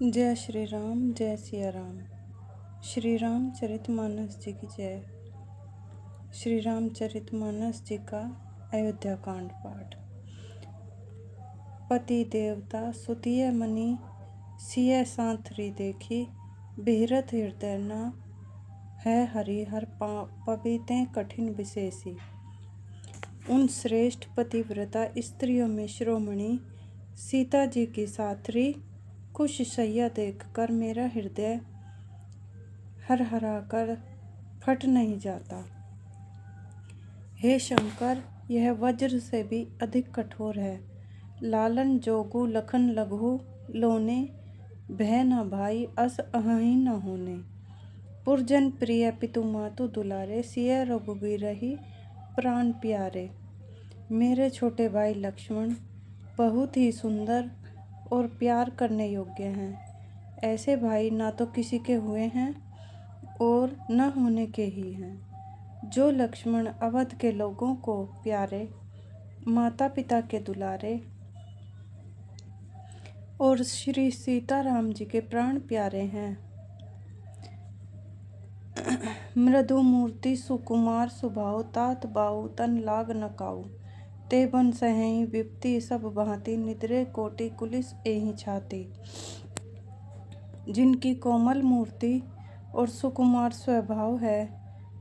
जय श्री राम, जय सिया राम। श्री रामचरितमानस जी की जय। श्री रामचरितमानस जी का अयोध्या कांड पाठ। पति देवता सुतिय मनि सिय सांथरी देखी, बिहरत हृदय न है हरि हर पविते कठिन विशेषी। उन श्रेष्ठ पतिव्रता स्त्रियों में शिरोमणि सीता जी की साथरी कुश सैया देखकर मेरा हृदय हरहरा कर फट नहीं जाता। हे शंकर, यह वज्र से भी अधिक कठोर है। लालन जोगु लखन लघु लोने, भय न भाई अस अहि न होने। पुरजन प्रिय पितु मातु दुलारे, सिय रघुबीरहि प्राण प्यारे। मेरे छोटे भाई लक्ष्मण बहुत ही सुंदर और प्यार करने योग्य हैं। ऐसे भाई ना तो किसी के हुए हैं और न होने के ही हैं। जो लक्ष्मण अवध के लोगों को प्यारे, माता पिता के दुलारे और श्री सीताराम जी के प्राण प्यारे हैं। मृदु मूर्ति सुकुमार स्वभाव, तात बाऊ तन लाग न काऊ। ते बन सहें विपति सब भांति, निद्रे कोटि कुलिस एहि छाती। जिनकी कोमल मूर्ति और सुकुमार स्वभाव है,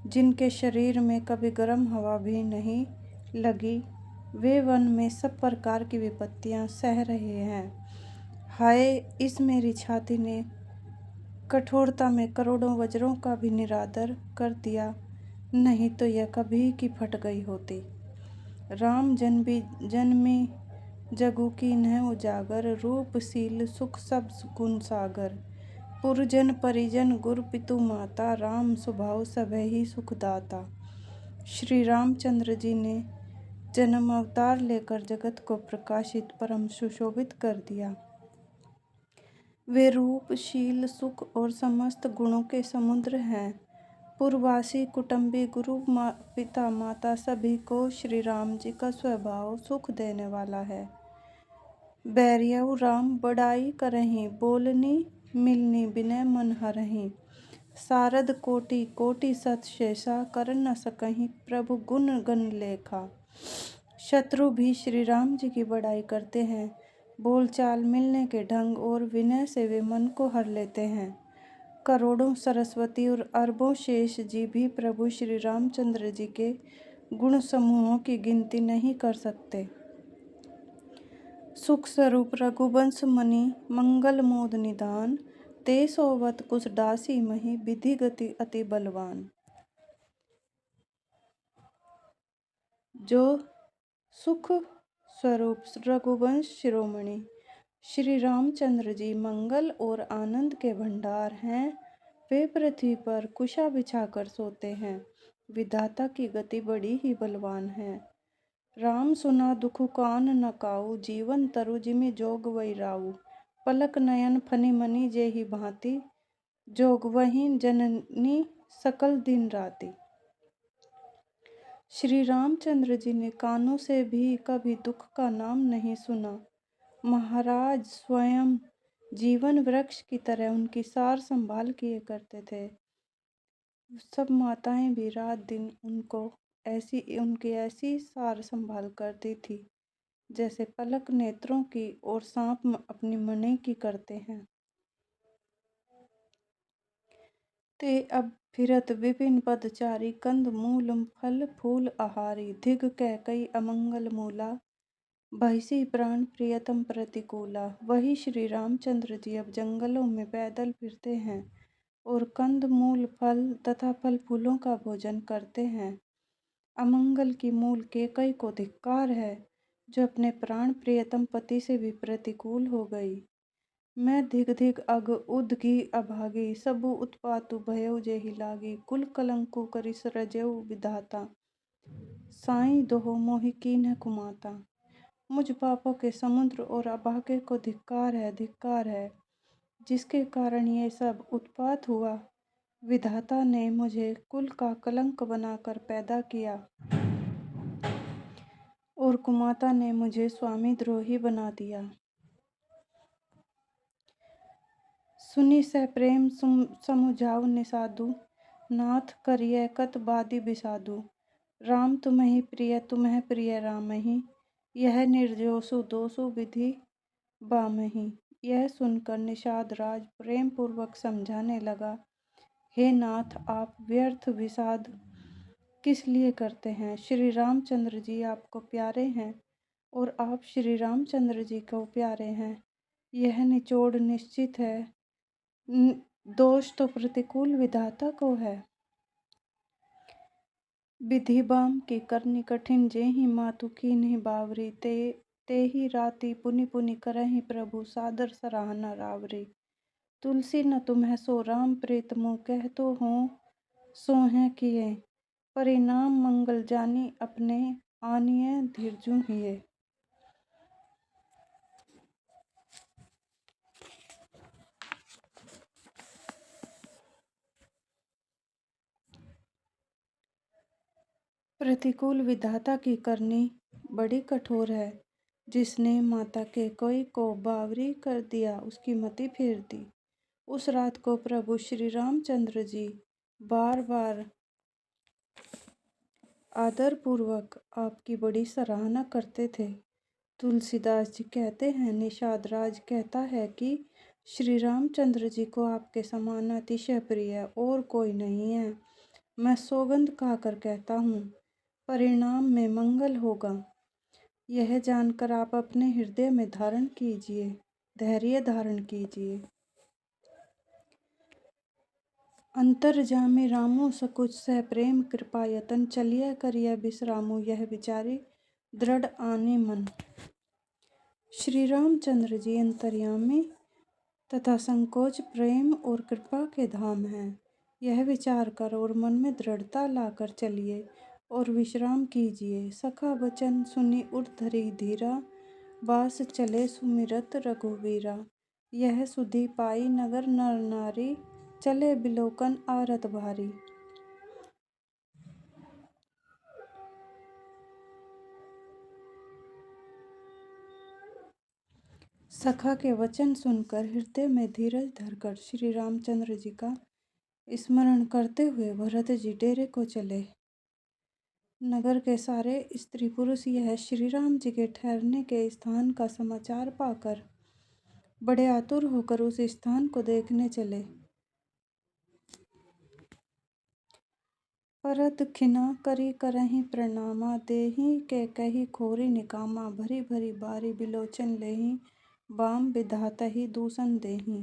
जिनके शरीर में कभी गर्म हवा भी नहीं लगी, वे वन में सब प्रकार की विपत्तियां सह रहे हैं। हाय, इस मेरी छाती ने कठोरता में करोड़ों वज्रों का भी निरादर कर दिया, नहीं तो यह कभी की फट गई होती। राम जन्मी जगु कीन्ह उजागर, रूपशील सुख सब गुण सागर। पुरजन परिजन गुरु पितु माता, राम स्वभाव सबहि सुखदाता। श्री रामचंद्र जी ने जन्म अवतार लेकर जगत को प्रकाशित परम सुशोभित कर दिया। वे रूप, शील, सुख और समस्त गुणों के समुद्र हैं। पूर्ववासी, कुटुंबी, गुरु पिता माता सभी को श्री राम जी का स्वभाव सुख देने वाला है। बैरियउ राम बड़ाई करहीं, बोलनी मिलनी बिनय मन हरहीं। सारद कोटि कोटि सत शेषा, कर न सकहीं प्रभु गुण गण लेखा। शत्रु भी श्री राम जी की बड़ाई करते हैं। बोलचाल, मिलने के ढंग और विनय से वे मन को हर लेते हैं। करोड़ों सरस्वती और अरबों शेष जी भी प्रभु श्री रामचंद्र जी के गुण समूहों की गिनती नहीं कर सकते। सुख स्वरूप रघुवंश मणि, मंगल मोद निधान। ते सोवत कुश दासी मही, विधि गति अति बलवान। जो सुख स्वरूप रघुवंश शिरोमणि श्री रामचंद्र जी मंगल और आनंद के भंडार हैं, वे पृथ्वी पर कुशा बिछाकर सोते हैं। विधाता की गति बड़ी ही बलवान है। राम सुना दुख कान न काऊ, जीवन तरु जिमि जोग वै राऊ। पलक नयन फनि मनि जेहि भांति, जोग वही जननी सकल दिन राति। श्री रामचंद्र जी ने कानों से भी कभी दुख का नाम नहीं सुना। महाराज स्वयं जीवन वृक्ष की तरह उनकी सार संभाल किए करते थे। सब माताएं भी रात दिन उनकी ऐसी सार संभाल करती थी, जैसे पलक नेत्रों की और सांप अपनी मणि की करते हैं। ते अब फिरत विपिन पदचारी, कंद मूल फल फूल आहारी। धिग कैकई अमंगल मूला, भैसी प्राण प्रियतम प्रतिकूला। वही श्री रामचंद्र जी अब जंगलों में पैदल फिरते हैं और कंद मूल फल तथा फल फूलों का भोजन करते हैं। अमंगल की मूल कैकई को धिक्कार है, जो अपने प्राण प्रियतम पति से भी प्रतिकूल हो गई। मैं धिग धिग अग उदगी अभागी, सबु उत्पातु भयउ जेहि लागी। कुल कलंकु करि सृजउ विधाता, साई दोहो मोहि कीन्ह कुमाता। मुझ पापों के समुद्र और अभागे को धिक्कार है, जिसके कारण ये सब उत्पात हुआ। विधाता ने मुझे कुल का कलंक बनाकर पैदा किया और कुमाता ने मुझे स्वामी द्रोही बना दिया। सुनी सह प्रेम समुझाऊ निसादु, नाथ करिय कत बादी बिसादु। राम तुम्हें प्रिय तुम्हें प्रिय रामहि, यह निर्दोषु दोषु विधि बामहि। यह सुनकर निषाद राज प्रेम पूर्वक समझाने लगा, हे नाथ, आप व्यर्थ विषाद किस लिए करते हैं। श्री रामचंद्र जी आपको प्यारे हैं और आप श्री रामचंद्र जी को प्यारे हैं, यह निचोड़ निश्चित है। दोष तो प्रतिकूल विधाता को है। विधि बाम की करनी कठिन, जेहि मातु कीन्ही बावरी। ते ही राती पुनि पुनि करहि प्रभु, सादर सराहना रावरी। तुलसी न तुम्हें सो राम प्रीत, मुँह कहतो हो सोहें किए। परिणाम मंगल जानी अपने, आनिए धीरजु हिए। प्रतिकूल विधाता की करनी बड़ी कठोर है। जिसने माता के कोई को बावरी कर दिया, उसकी मति फेर दी। उस रात को प्रभु श्री रामचंद्र जी बार बार आदर पूर्वक आपकी बड़ी सराहना करते थे। तुलसीदास जी कहते हैं, निषाद राज कहता है कि श्री रामचंद्र जी को आपके समान अतिशय प्रिय और कोई नहीं है। मैं सौगंध खाकर कहता हूँ, परिणाम में मंगल होगा। यह जानकर आप अपने हृदय में धारण कीजिए, धैर्य धारण कीजिए। अंतर्जामी रामो सकुच, सह प्रेम कृपा यतन। चलिया करिया विश्रामु, यह विचारी दृढ़ आने मन। श्री रामचंद्र जी अंतर्यामी तथा संकोच, प्रेम और कृपा के धाम हैं। यह विचार कर और मन में दृढ़ता लाकर चलिए और विश्राम कीजिए। सखा वचन सुनी उर्धरी धीरा, बास चले सुमिरत रघुवीरा। यह सुधि पाई नगर नर नारी, चले बिलोकन आरत भारी। सखा के वचन सुनकर हृदय में धीरज धरकर श्री रामचंद्र जी का स्मरण करते हुए भरत जी डेरे को चले। नगर के सारे स्त्री पुरुष यह श्री राम जी के ठहरने के स्थान का समाचार पाकर बड़े आतुर होकर उस स्थान को देखने चले। परत खिना करी करहि प्रणामा, देहि के कही खोरी निकामा। भरी भरी बारी बिलोचन लेहि, बाम विधातहि दूषण देहि।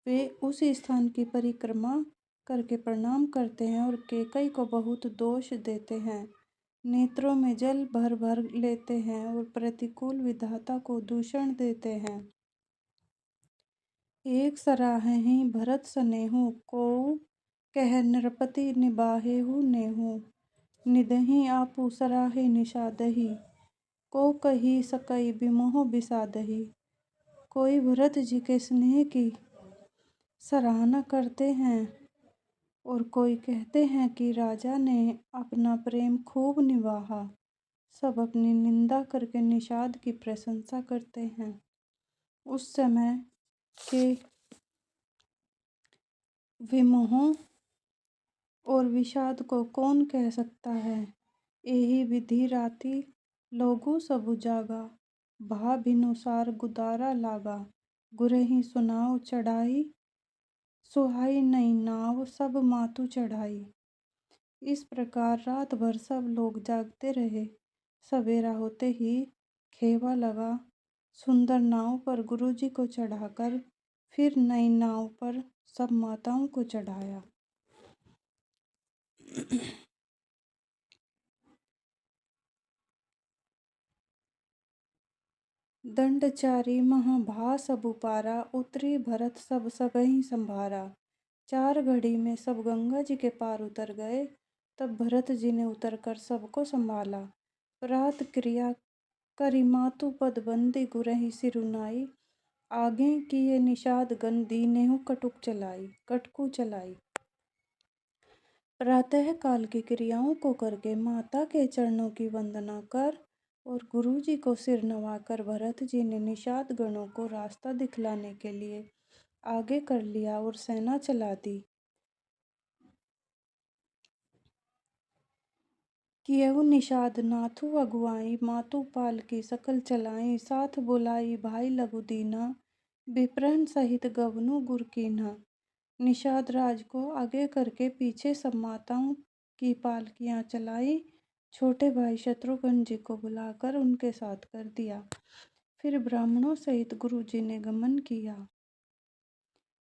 वे उस स्थान की परिक्रमा करके प्रणाम करते हैं और केकई को बहुत दोष देते हैं। नेत्रों में जल भर भर लेते हैं और प्रतिकूल विधाता को दूषण देते हैं। एक सराहहि भरत सनेहु, को कह नृपति निबाहेहु नेहु। निदहि आपु सराहे निषादहि, को कही सकई विमोह विषादहि। कोई भरत जी के स्नेह की सराहना करते हैं और कोई कहते हैं कि राजा ने अपना प्रेम खूब निभाया। सब अपनी निंदा करके निषाद की प्रशंसा करते हैं। उस समय के विमोह और विषाद को कौन कह सकता है। एही विधि राती लोगु सबु जागा, भा भिनुसार गुदारा लागा। गुरहि सुनाव चढ़ाई, सुहाई नई नाव सब मातु चढ़ाई। इस प्रकार रात भर सब लोग जागते रहे। सवेरा होते ही खेवा लगा। सुंदर नाव पर गुरुजी को चढ़ाकर फिर नई नाव पर सब माताओं को चढ़ाया। दंडचारी महाभा सबु पारा, उतरी भरत सब सबहि संभारा। 4 घड़ी में सब गंगा जी के पार उतर गए। तब भरत जी ने उतरकर सबको संभाला। प्रात क्रिया करी मातु पद बंदी, गुरहि सिरुनाई। आगे किए निषाद गण, दीनेहु कटकु चलाई। प्रातः काल की क्रियाओं को करके माता के चरणों की वंदना कर और गुरु जी को सिर नवाकर भरत जी ने निषाद गणों को रास्ता दिखलाने के लिए आगे कर लिया और सेना चला दी। कियहु निषाद नाथु अगुआई, मातु पाल की सकल चलाई, साथ बुलाई भाई लघु दीना, विप्रहन सहित गवनु गुर कीन्हा। निषाद राज को आगे करके पीछे सब माताओं की पालकियां चलाई, छोटे भाई शत्रुघ्न जी को बुलाकर उनके साथ कर दिया। फिर ब्राह्मणों सहित गुरुजी ने गमन किया।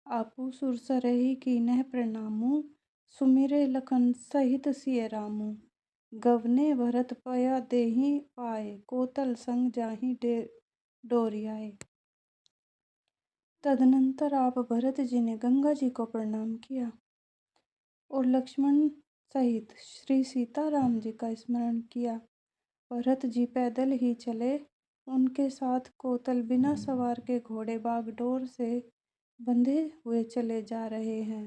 आपू सुरसरहि कीन्ह प्रणामु, सुमिरे लखन सहित सिय रामू। गवने भरत पया देहि पाए, कोतल संग जाहि डोरियाए। तदनंतर आप भरत जी ने गंगा जी को प्रणाम किया और लक्ष्मण सहित श्री सीताराम जी का स्मरण किया। भरत जी पैदल ही चले, उनके साथ कोतल बिना सवार के घोड़े बागडोर से बंधे हुए चले जा रहे हैं।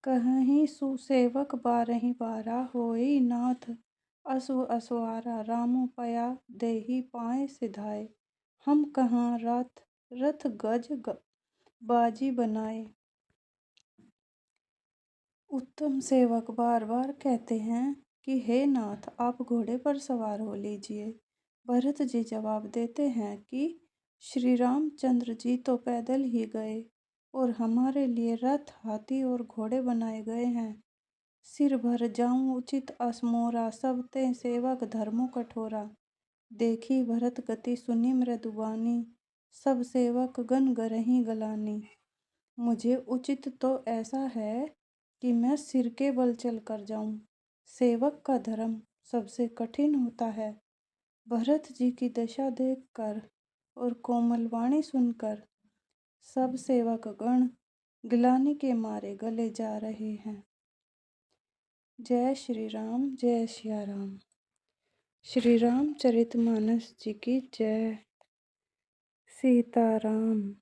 कहहीं सुसेवक बारहि बारा, होई नाथ असु असवारा, रामु पया देहि पाए सिधाए। हम कहाँ रथ गज बाजी बनाए। उत्तम सेवक बार बार कहते हैं कि हे नाथ, आप घोड़े पर सवार हो लीजिए। भरत जी जवाब देते हैं कि श्री रामचंद्र जी तो पैदल ही गए और हमारे लिए रथ, हाथी और घोड़े बनाए गए हैं। सिर भर जाऊं उचित असमोरा, सब ते सेवक धर्मो कठोरा। देखी भरत गति सुनी मृदुबानी, सब सेवक गण गरहि गलानी। मुझे उचित तो ऐसा है कि मैं सिर के बल चल कर जाऊं। सेवक का धर्म सबसे कठिन होता है। भरत जी की दशा देखकर और कोमल वाणी सुनकर सब सेवक गण गिलानी के मारे गले जा रहे हैं। जय श्री राम, जय सिया राम। श्री रामचरितमानस जी की जय। सीताराम।